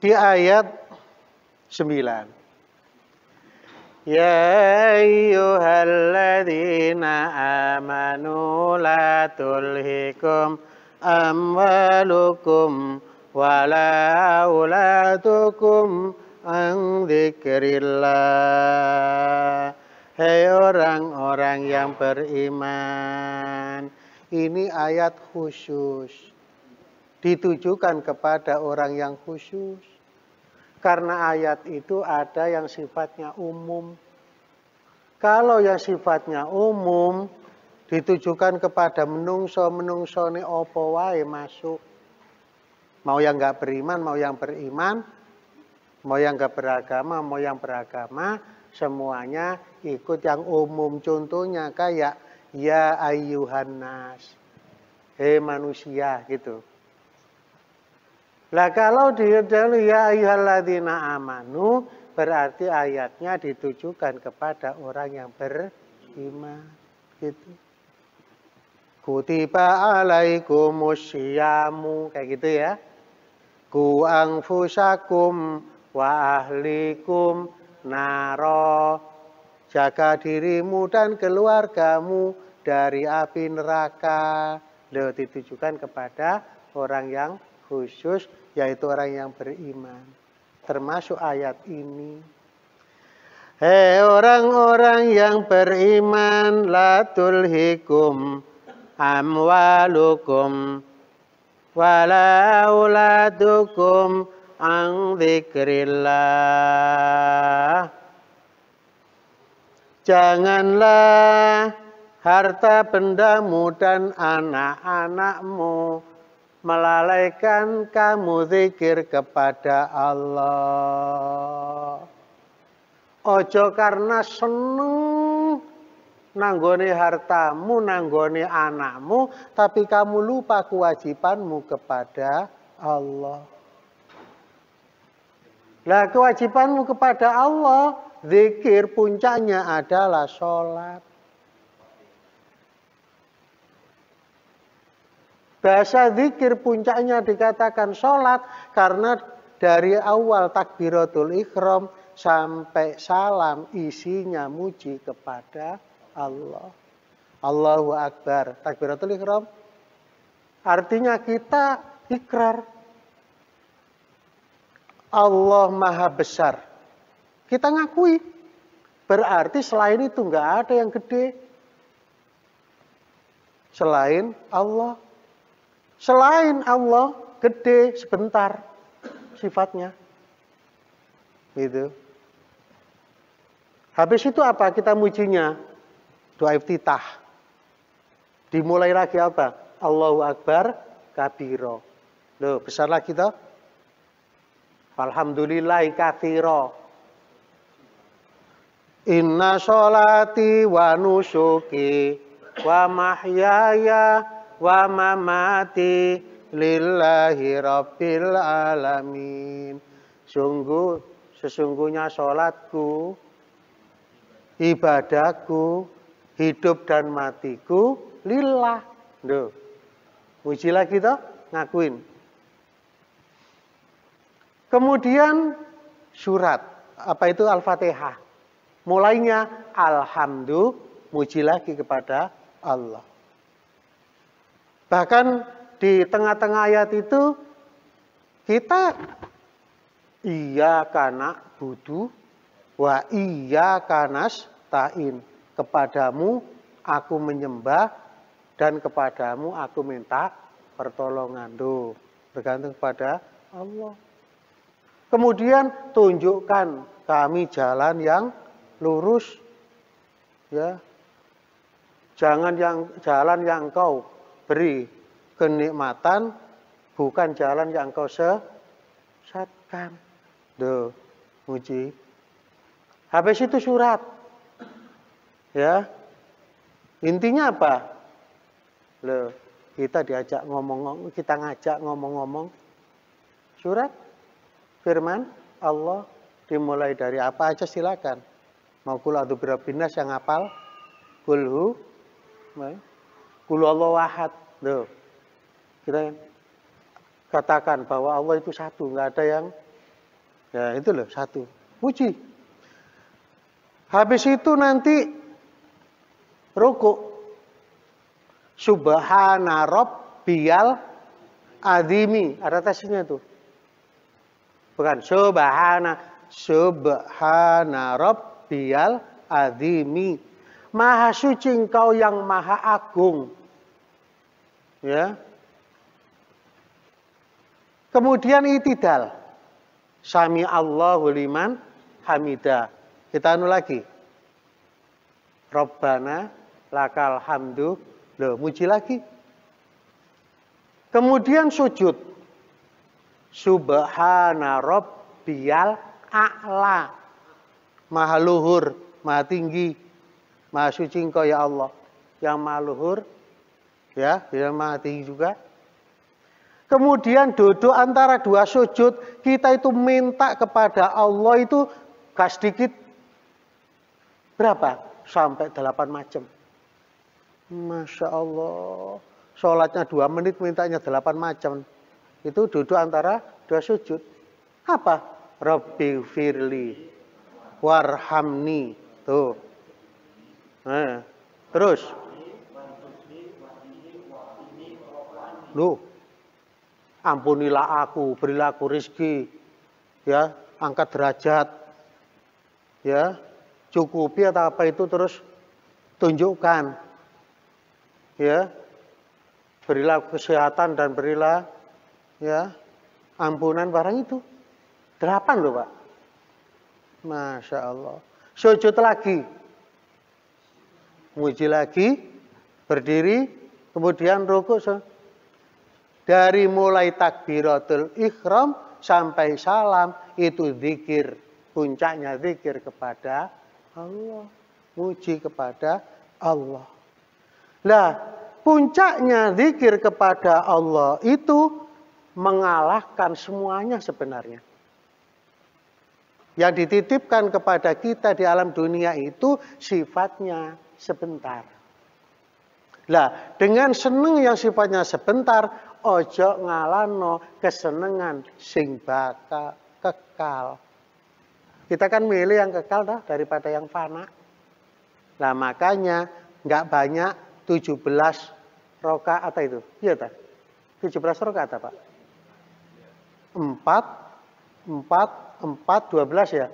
di ayat 9. Ya ayyuhalladzina amanu la tulhikum amwalukum wala auladukum an dzikrillah. Hei orang-orang yang beriman. Ini ayat khusus. Ditujukan kepada orang yang khusus. Karena ayat itu ada yang sifatnya umum. Kalau yang sifatnya umum ditujukan kepada menungso ini opo wae masuk. Mau yang nggak beriman, mau yang beriman, mau yang nggak beragama, mau yang beragama, semuanya ikut yang umum. Contohnya kayak ya ayyuhan nas, hei manusia gitu. Lah kalau dia ya ayyuhalladzina amanu, berarti ayatnya ditujukan kepada orang yang beriman gitu. Kutiba alaikumusyamu, kayak gitu ya. Ku anfusakum wa ahlikum naro, jaga dirimu dan keluargamu dari api neraka. Loh, ditujukan kepada orang yang khusus, yaitu orang yang beriman. Termasuk ayat ini. Hei orang-orang yang beriman, la tulhikum amwalukum wala auladukum an dzikrillah. Janganlah harta bendamu dan anak-anakmu melalaikan kamu zikir kepada Allah. Ojo karena seneng nanggone hartamu, nanggone anakmu, tapi kamu lupa kewajibanmu kepada Allah. Lah kewajibanmu kepada Allah, zikir puncaknya adalah sholat. Bahasa zikir puncaknya dikatakan sholat karena dari awal takbiratul ihram sampai salam isinya muji kepada Allah. Allahu Akbar. Takbiratul ihram artinya kita ikrar Allah Maha Besar. Kita ngakui. Berarti selain itu nggak ada yang gede. Selain Allah. Selain Allah gede sebentar sifatnya. Gitu. Habis itu apa kita mujinya? Doa iftitah. Dimulai lagi apa? Allahu Akbar kabiro. Loh, besar lagi toh? Alhamdulillahi katsiro. Inna sholati wa nusuki wa mahyaya wa mamati lillahi rabbil alamin. Sesungguhnya sholatku, ibadahku, hidup dan matiku lillah. Duh. Puji lagi toh, ngakuin. Kemudian surat, apa itu Al-Fatihah. Mulainya alhamdulillah, muji lagi kepada Allah. Bahkan di tengah-tengah ayat itu kita iyyaka na'budu wa iyyaka nasta'in. Kepadamu aku menyembah dan kepadamu aku minta pertolongan. Duh, bergantung kepada Allah. Kemudian tunjukkan kami jalan yang lurus. Ya. Jangan jalan yang engkau beri kenikmatan, bukan jalan yang engkau sesatkan. Duh, muji. Habis itu surat. Ya, intinya apa? Loh, kita diajak ngomong, kita ngajak ngomong-ngomong. Surat, firman Allah dimulai dari apa aja silakan. Mau kul a'udzu birabbinas yang hafal, kulhu, kul Allahu ahad. Loh, kita katakan bahwa Allah itu satu, nggak ada yang Ya itu loh, satu. Puji. Habis itu nanti rukuk. Subhana rabbiyal azimi. Ada tesnya tuh. Bukan subhana rabbiyal azimi. Maha suci Engkau yang maha agung. Ya. Kemudian itidal. Sami Allahu liman hamidah. Kita anu lagi. Rabbana lakal hamdu. Loh, muji lagi. Kemudian sujud. Subhana rabbiyal a'la. Maha luhur, maha tinggi, maha suci Engkau ya Allah. Yang maha luhur, ya, yang maha tinggi juga. Kemudian duduk antara dua sujud, kita itu minta kepada Allah itu gak sedikit. Berapa? Sampai 8 macam. Masya Allah. Sholatnya 2 menit, mintanya 8 macam. Itu duduk antara dua sujud. Apa? Rabbi firli warhamni. Tuh. Nah, terus. Loh. Ampunilah aku, berilah aku rizki, ya, angkat derajat, ya, cukupi atau apa itu terus tunjukkan, ya, berilah kesehatan dan berilah, ya, ampunan barang itu. 8 loh Pak, Masya Allah. Sujud lagi, muji lagi, berdiri, kemudian rukuk. Dari mulai takbiratul ihram sampai salam itu zikir. Puncaknya zikir kepada Allah. Muji kepada Allah. Lah, puncaknya zikir kepada Allah itu mengalahkan semuanya sebenarnya. Yang dititipkan kepada kita di alam dunia itu sifatnya sebentar. Lah, dengan seneng yang sifatnya sebentar, ojo ngalano kesenengan sing bakal kekal. Kita kan milih yang kekal dah daripada yang fana. Nah makanya nggak banyak 17 rakaat itu. Iya tak? 17 rakaat apa? 4, 12 ya.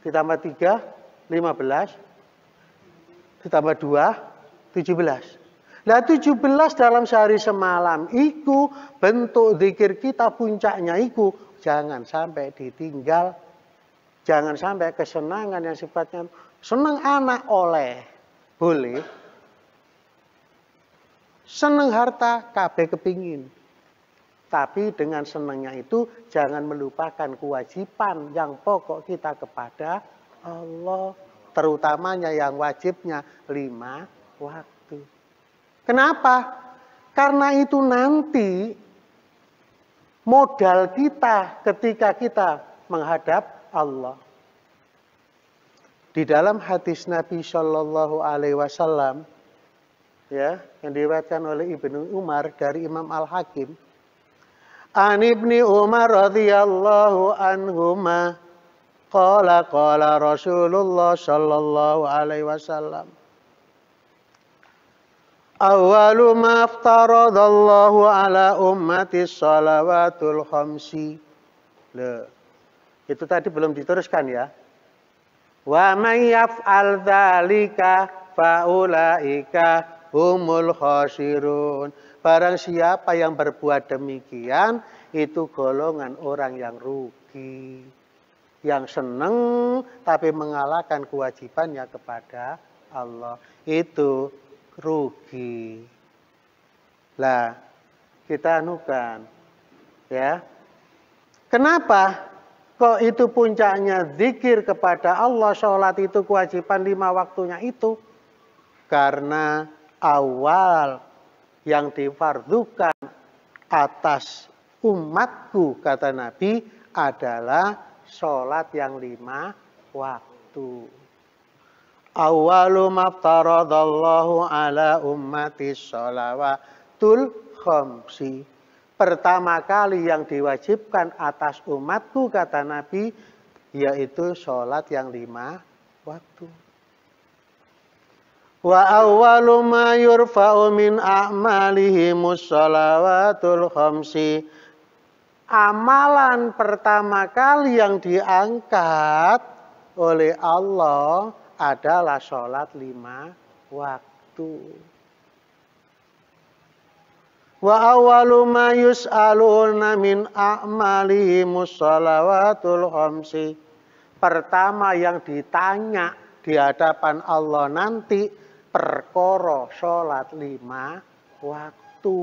Ditambah 3, 15. Ditambah 2, 17. Nah 17 dalam sehari semalam iku bentuk zikir kita puncaknya iku jangan sampai ditinggal, jangan sampai kesenangan yang sifatnya senang anak oleh boleh, senang harta kabeh kepingin, tapi dengan senangnya itu jangan melupakan kewajiban yang pokok kita kepada Allah, terutamanya yang wajibnya 5 waktu. Kenapa? Karena itu nanti modal kita ketika kita menghadap Allah. Di dalam hadis Nabi Shallallahu Alaihi Wasallam, ya, yang diriwayatkan oleh Ibnu Umar dari Imam Al Hakim, An Ibni Umar radhiyallahu anhuma, qala Rasulullah Shallallahu Alaihi Wasallam. Awalu ma aftaradallahu ala ummati shalawatul khamsi. Loh, itu tadi belum diteruskan ya. Wa may yaf'al dzalika faulaika humul khasirun. Barang siapa yang berbuat demikian, itu golongan orang yang rugi. Yang seneng tapi mengalahkan kewajibannya kepada Allah. Itu rugi. Lah, kita anukan, ya. Kenapa? Kok itu puncaknya zikir kepada Allah, sholat itu kewajiban 5 waktunya itu? Karena awal yang difardukan atas umatku, kata Nabi, adalah sholat yang 5 waktu. Awalu maftaradallahu ala ummati sholawatul khamsi. pertama kali yang diwajibkan atas umatku, kata Nabi, yaitu sholat yang 5 waktu. Wa awwalu ma yurfa'u min a'malihimus shalawatul khamsi. Amalan pertama kali yang diangkat oleh Allah adalah sholat 5 waktu. Wa awwalu ma yus'aluna min a'malihimus shalawatul khamsi. Pertama yang ditanya di hadapan Allah nanti perkara sholat 5 waktu.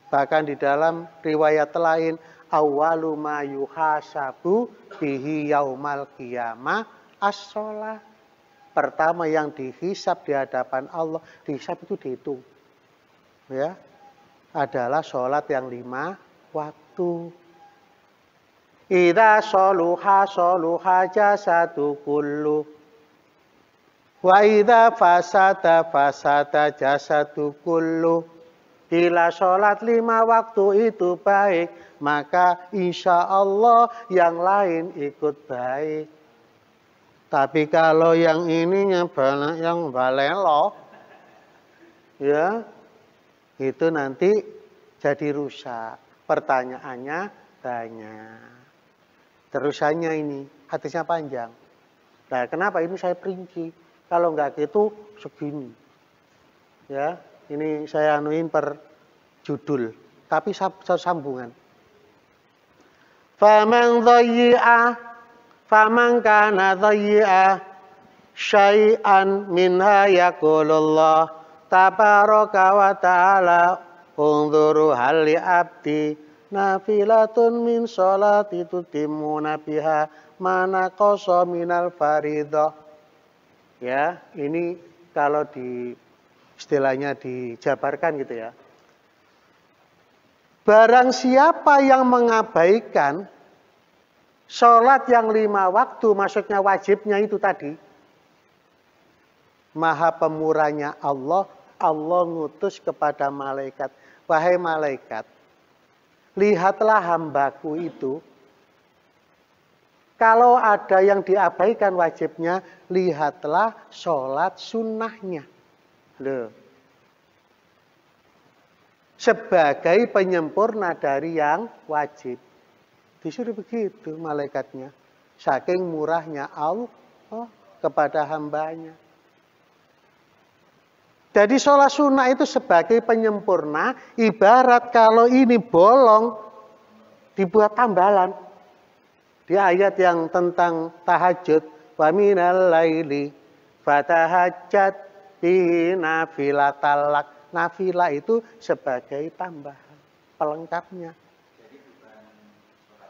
Bahkan di dalam riwayat lain, awwalu ma yuhasabu bihi yaumal qiyamah as-sholah. Pertama yang dihisab di hadapan Allah, dihisab itu dihitung. Ya, adalah sholat yang 5 waktu. Idza sholuha jasadu kullu. Wa idza fasada jasadu kullu. Bila sholat 5 waktu itu baik, maka insya Allah yang lain ikut baik. Tapi kalau yang ininya yang balelo, ya, itu nanti jadi rusak. Pertanyaannya banyak. Terusannya ini, hadisnya panjang. Nah, kenapa ini saya perinci? Kalau enggak gitu, segini. Ya, ini saya anuin per judul, tapi sambungan. Faman kana dhayyi'a syai'an minha yaqulullah tabaraka wa ta'ala unzuru hal li abdi nafilatun min sholati tutimuna biha mana qasa minal faridah. Ya, ini kalau di istilahnya dijabarkan gitu ya. Barang siapa yang mengabaikan sholat yang 5 waktu, maksudnya wajibnya itu tadi, Maha Pemurahnya Allah, Allah ngutus kepada malaikat, wahai malaikat, lihatlah hambaku itu, kalau ada yang diabaikan wajibnya, lihatlah sholat sunnahnya. Loh. Sebagai penyempurna dari yang wajib. Disuruh begitu malaikatnya. Saking murahnya Allah kepada hambanya. Jadi sholat sunnah itu sebagai penyempurna. Ibarat kalau ini bolong, dibuat tambalan. Di ayat yang tentang tahajud. Wa minal laili fatahajjat bihi nafilatal lak. Nafilah itu sebagai tambahan, pelengkapnya. Jadi bukan sholat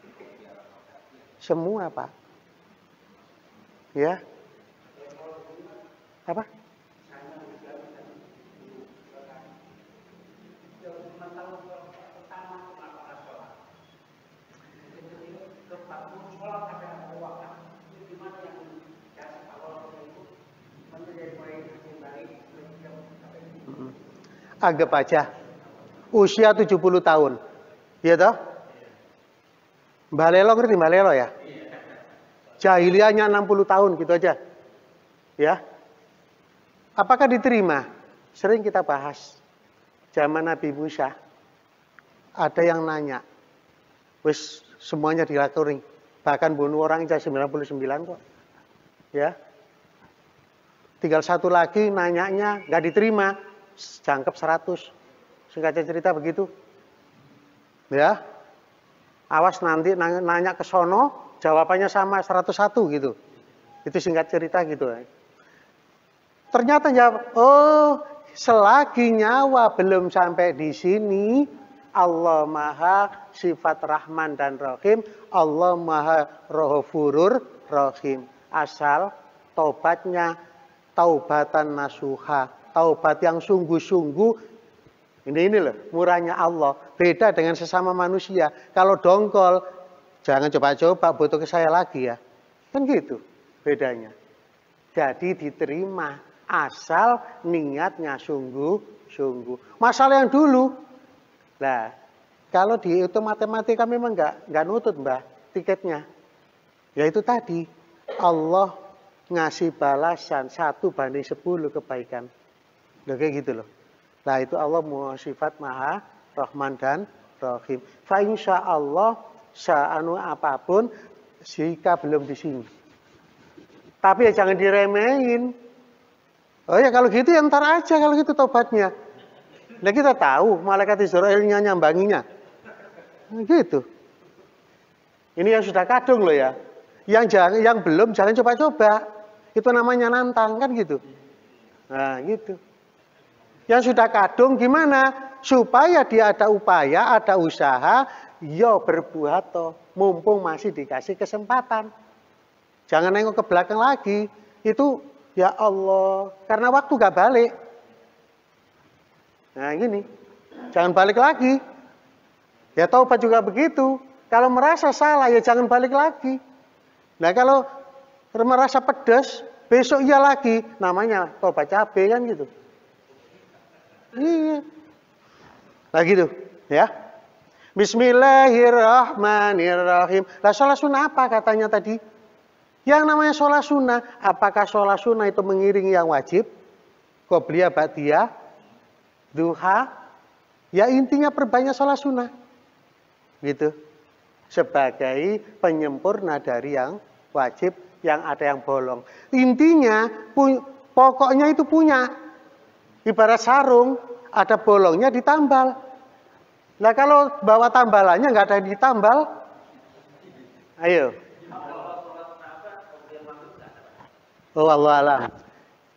sunatnya, semua, Pak. Ya. Apa? Anggap aja usia 70 tahun. Iya toh? Balelo ngerti balelo ya? Jahiliyahnya 60 tahun gitu aja. Ya. Apakah diterima? Sering kita bahas. Zaman Nabi Musa ada yang nanya. Wis semuanya dilakurin. Bahkan bunuh orang aja 99 kok. Ya. Tinggal satu lagi nanyanya nggak diterima. Jangkep 100. Singkatnya cerita begitu. Ya. Awas nanti nanya ke sono, jawabannya sama 101 gitu. Itu singkat cerita gitu. Ternyata jawab, oh, selagi nyawa belum sampai di sini, Allah Maha sifat Rahman dan Rahim, Allah Maha Ghafurur Rahim. Asal taubatnya taubatan nasuha. Taubat yang sungguh-sungguh, ini loh, murahnya Allah. Beda dengan sesama manusia. Kalau dongkol, jangan coba-coba, butuh ke saya lagi ya. Kan gitu bedanya. Jadi diterima, asal niatnya sungguh-sungguh. Masalah yang dulu, Nah, kalau dihitung matematika memang nggak nutut Mbah tiketnya. Ya itu tadi, Allah ngasih balasan 1/10 kebaikan. Loh, kayak gitu loh. Nah itu Allah mau sifat maha Rahman dan Rahim. Fa insya Allah sa'anu apapun jika belum di sini. Tapi ya jangan diremehin. Oh ya kalau gitu ya ntar aja kalau gitu tobatnya. Nah kita tahu malaikat Israelnya nyambanginya. Nah, gitu. Ini yang sudah kadung loh ya. Yang belum jangan coba-coba. Itu namanya nantang kan gitu. Nah gitu. Yang sudah kadung gimana? Supaya dia ada upaya, ada usaha, yo berbuat toh. Mumpung masih dikasih kesempatan. Jangan nengok ke belakang lagi. Itu ya Allah, karena waktu gak balik. Nah gini, jangan balik lagi. Ya taubat juga begitu. Kalau merasa salah ya jangan balik lagi. Nah kalau merasa pedas, besok iya lagi. Namanya taubat cabai kan gitu. Iya. Nah gitu ya. Bismillahirrahmanirrahim. Lah sholat sunnah apa katanya tadi? Yang namanya sholat sunnah. Apakah sholat sunnah itu mengiringi yang wajib? Qobliyah, ba'diyah, duha. Ya intinya perbanyak sholat sunnah. Gitu. Sebagai penyempurna dari yang wajib, yang ada yang bolong. Intinya, pokoknya itu punya. Ibarat sarung, ada bolongnya ditambal. Nah kalau bawa tambalannya nggak ada yang ditambal, ayo. Oh Allah alam.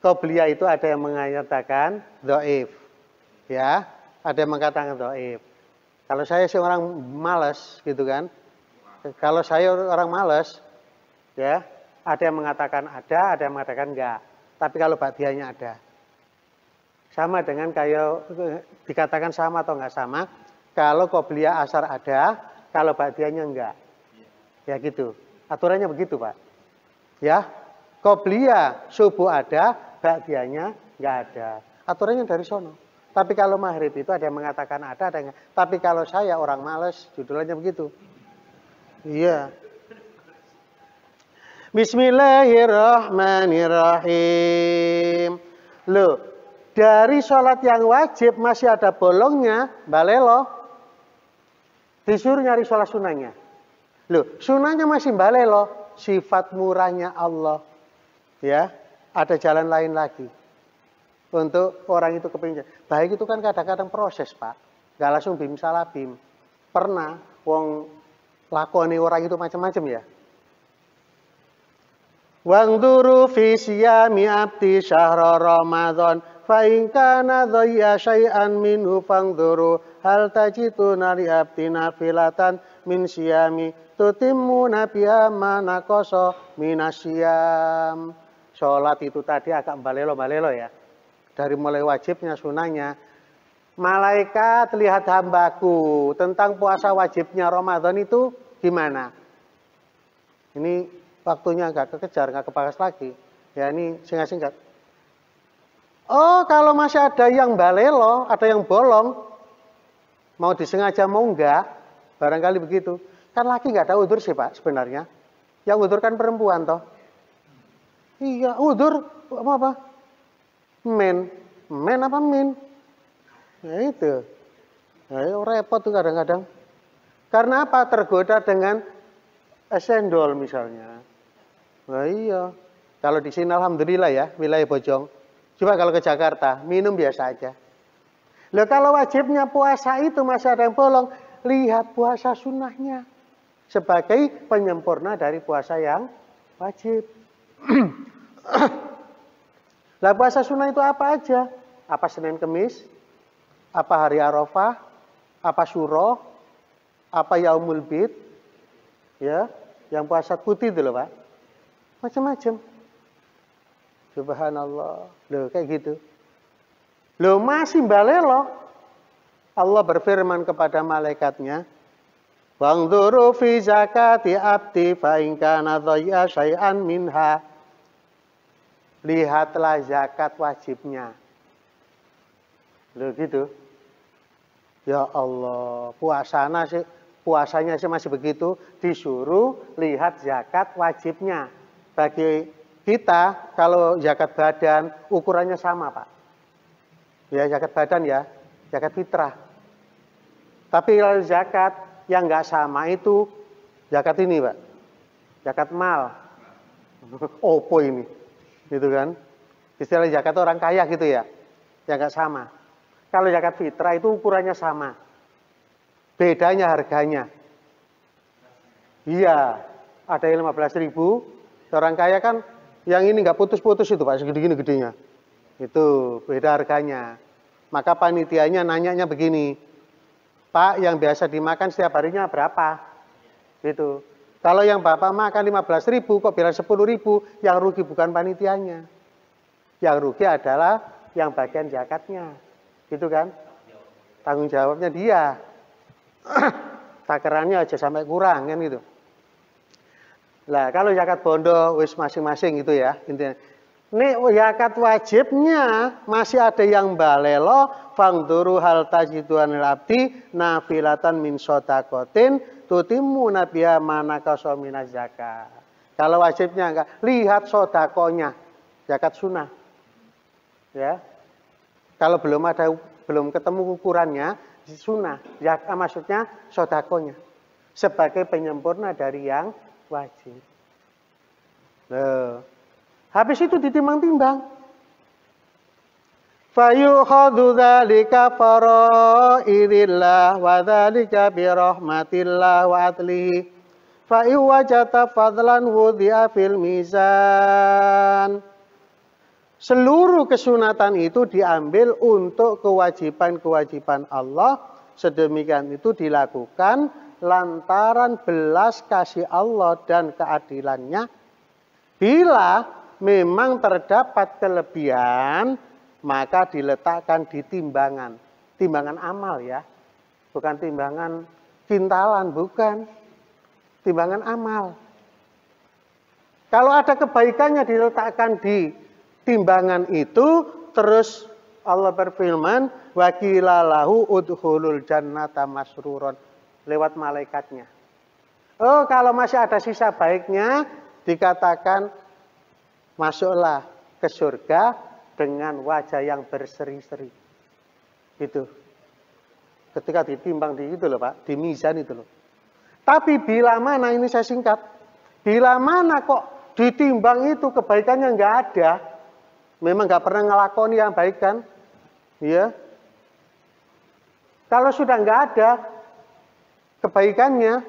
Qobliyah itu ada yang mengatakan dhaif. Ya, ada yang mengatakan dhaif. Kalau saya sih orang malas gitu kan. Kalau saya orang malas, ya, ada yang mengatakan ada yang mengatakan enggak. Tapi kalau ba'diyahnya ada. Sama dengan kayak dikatakan sama atau enggak sama. Kalau qobliyah asar ada, kalau ba'diyahnya enggak. Ya gitu. Aturannya begitu, Pak. Ya. Qobliyah subuh ada, ba'diyahnya enggak ada. Aturannya dari sono. Tapi kalau maghrib itu ada yang mengatakan ada yang enggak. Tapi kalau saya orang malas, judulnya begitu. Iya. Bismillahirrahmanirrahim. Loh, dari sholat yang wajib masih ada bolongnya, balelo. Disuruh nyari sholat sunahnya. Loh, sunahnya masih balelo. Sifat murahnya Allah. Ya, ada jalan lain lagi. Untuk orang itu kepingin. Baik itu kan kadang-kadang proses, Pak. Gak langsung bim salah bim. Pernah, wong lakoni orang itu macam-macam ya. Wangduru fi siyami abdi syahra Ramadan fa in kana dhayya syai'an minhu fangduru hal tajiduna li abdi nafilatan min siyami tutimmu nabiya manaqasa minasyam. Sholat itu tadi agak balelo-balelo ya. Dari mulai wajibnya, sunahnya. Malaikat lihat hambaku tentang puasa wajibnya Ramadan itu gimana? Ini waktunya agak kekejar, nggak kebakas lagi. Ya ini singkat-singkat. Oh kalau masih ada yang balelo, ada yang bolong. Mau disengaja mau enggak, barangkali begitu. Kan laki nggak ada udur sih Pak sebenarnya. Yang udur kan perempuan toh. Iya, udur apa? Men apa min? Ya itu. Ya, repot tuh kadang-kadang. Karena apa? Tergoda dengan esendol misalnya. Nah iya. Kalau di sini alhamdulillah ya, wilayah Bojong. Coba kalau ke Jakarta, minum biasa aja. Loh kalau wajibnya puasa itu masih ada yang bolong, lihat puasa sunnahnya. Sebagai penyempurna dari puasa yang wajib. Lah puasa sunnah itu apa aja? Apa Senin Kemis? Apa hari Arafah? Apa Syuro? Apa Yaumul Bid? Ya, yang puasa putih itu loh Pak. Macam-macam. Subhanallah. Loh kayak gitu. Loh masih balelo. Allah berfirman kepada malaikatnya, "Wangduru fi zakati abdi fa in kana dhayya syai'an minha." Lihatlah zakat wajibnya. Loh gitu. Ya Allah, puasanya sih masih begitu, disuruh lihat zakat wajibnya. Bagi kita, kalau zakat badan, ukurannya sama, Pak. Ya, zakat badan ya, zakat fitrah. Tapi kalau zakat yang nggak sama itu, zakat ini, Pak. Zakat mal. Opo ini? Gitu kan. Istilah zakat orang kaya gitu ya. Ya nggak sama. Kalau zakat fitrah itu ukurannya sama. Bedanya harganya. Iya, ada yang 15.000. Orang kaya kan yang ini nggak putus-putus itu Pak, segede-gini gedenya. Itu beda harganya. Maka panitianya nanyanya begini. Pak, yang biasa dimakan setiap harinya berapa? Gitu. Kalau yang Bapak makan 15.000 kok bilang 10.000, yang rugi bukan panitianya. Yang rugi adalah yang bagian zakatnya. Gitu kan? Tanggung jawabnya dia. Takarannya aja sampai kurang kan gitu. Lah kalau zakat bondo wis masing-masing gitu ya intinya. Nih zakat wajibnya masih ada yang balelo fangduru hal tajiduanil abdi nafilatan min sodakotin tutimu nabiya manakaso minaz zakat. Kalau wajibnya enggak, lihat sodakonya zakat sunnah. Ya. Kalau belum ketemu ukurannya, sunnah. Ya, maksudnya sodakonya. Sebagai penyempurna dari yang wajib. Loh. Habis itu ditimbang-timbang. Fayukhadhu dzalika faraidillah wa dzalika bi rahmatillah wa adlihi. Fa iwajata fadlan wudhi'a fil mizan. Seluruh kesunatan itu diambil untuk kewajiban-kewajiban Allah. Sedemikian itu dilakukan lantaran belas kasih Allah dan keadilannya. Bila memang terdapat kelebihan, maka diletakkan di timbangan. Timbangan amal ya. Bukan timbangan kintalan, bukan. Timbangan amal. Kalau ada kebaikannya diletakkan di timbangan itu, terus Allah berfirman, wa qila lahu udkhulul jannata masruron, lewat malaikatnya. Oh, kalau masih ada sisa baiknya, dikatakan masuklah ke surga dengan wajah yang berseri-seri. Gitu. Ketika ditimbang di itu loh Pak, di mizan itu loh. Tapi bila mana, ini saya singkat, bila mana kok ditimbang itu kebaikannya nggak ada, memang nggak pernah ngelakoni yang baik kan? Ya. Kalau sudah nggak ada kebaikannya,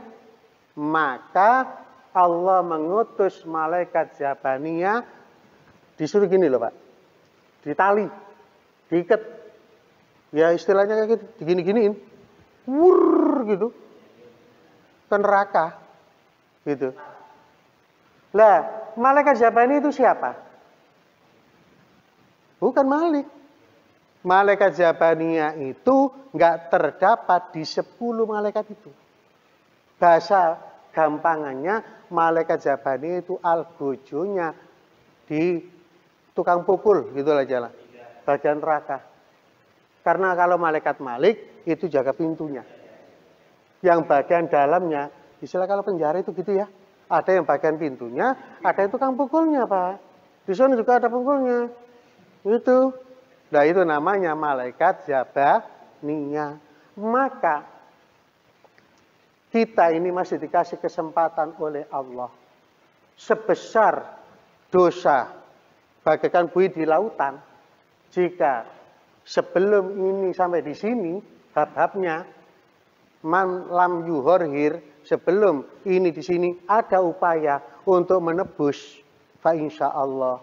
maka Allah mengutus malaikat Zabaniyah, disuruh gini loh Pak, ditali, diikat, ya istilahnya kayak gitu, digini-giniin, wur gitu, ke neraka, gitu. Lah, malaikat Zabaniyah itu siapa? Bukan Malik. Malaikat Zabaniyah itu nggak terdapat di 10 malaikat itu. Bahasa gampangannya, malaikat Zabaniyah itu algojonya di tukang pukul, gitu lah jalan. Bagian neraka. Karena kalau malaikat Malik itu jaga pintunya. Yang bagian dalamnya, istilah kalau penjara itu gitu ya. Ada yang bagian pintunya, ada yang tukang pukulnya Pak. Di sana juga ada pukulnya. Itu. Nah itu namanya malaikat Zabaniyah. Maka kita ini masih dikasih kesempatan oleh Allah. Sebesar dosa bagaikan buih di lautan. Jika sebelum ini sampai di sini, bab-babnya, man lam yuhorhir, sebelum ini di sini ada upaya untuk menebus, fa insya Allah,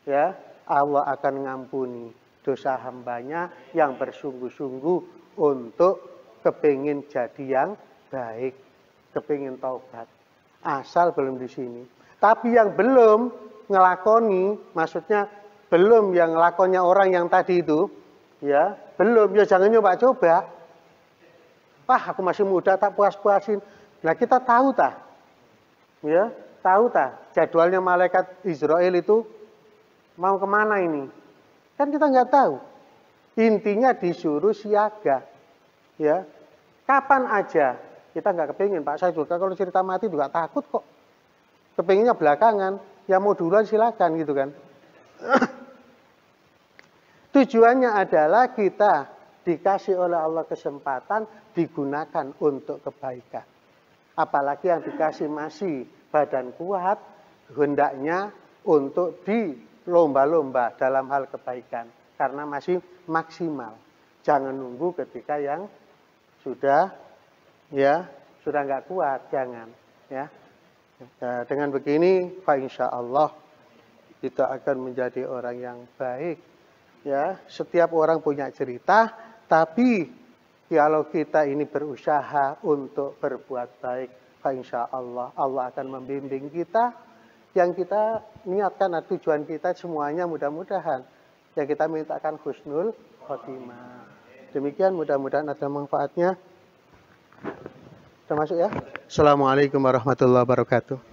ya, Allah akan ngampuni dosa hambanya yang bersungguh-sungguh untuk kepingin jadi yang baik, kepingin taubat. Asal belum di sini. Tapi yang belum ngelakoni, maksudnya belum yang ngelakonnya orang yang tadi itu, ya, belum, ya jangan coba-coba. Wah, aku masih muda, tak puas-puasin. Nah, kita tahu tak? Ya, tahu tak? Jadwalnya malaikat Israel itu mau kemana ini? Kan kita nggak tahu. Intinya disuruh siaga. Ya, kapan aja kita nggak kepingin, Pak. Saya juga kalau cerita mati juga takut kok. Kepinginnya belakangan, ya mau duluan silakan gitu kan. Tujuannya adalah kita dikasih oleh Allah kesempatan digunakan untuk kebaikan. Apalagi yang dikasih masih badan kuat, hendaknya untuk dilomba-lomba dalam hal kebaikan. Karena masih maksimal. Jangan nunggu ketika yang sudah nggak kuat, jangan. Ya. Nah, dengan begini, insya Allah kita akan menjadi orang yang baik. Ya, setiap orang punya cerita, tapi kalau kita ini berusaha untuk berbuat baik, insya Allah Allah akan membimbing kita. Yang kita niatkan, tujuan kita semuanya mudah-mudahan yang kita mintakan husnul khotimah. Demikian, mudah-mudahan ada manfaatnya. Termasuk ya. Assalamualaikum warahmatullahi wabarakatuh.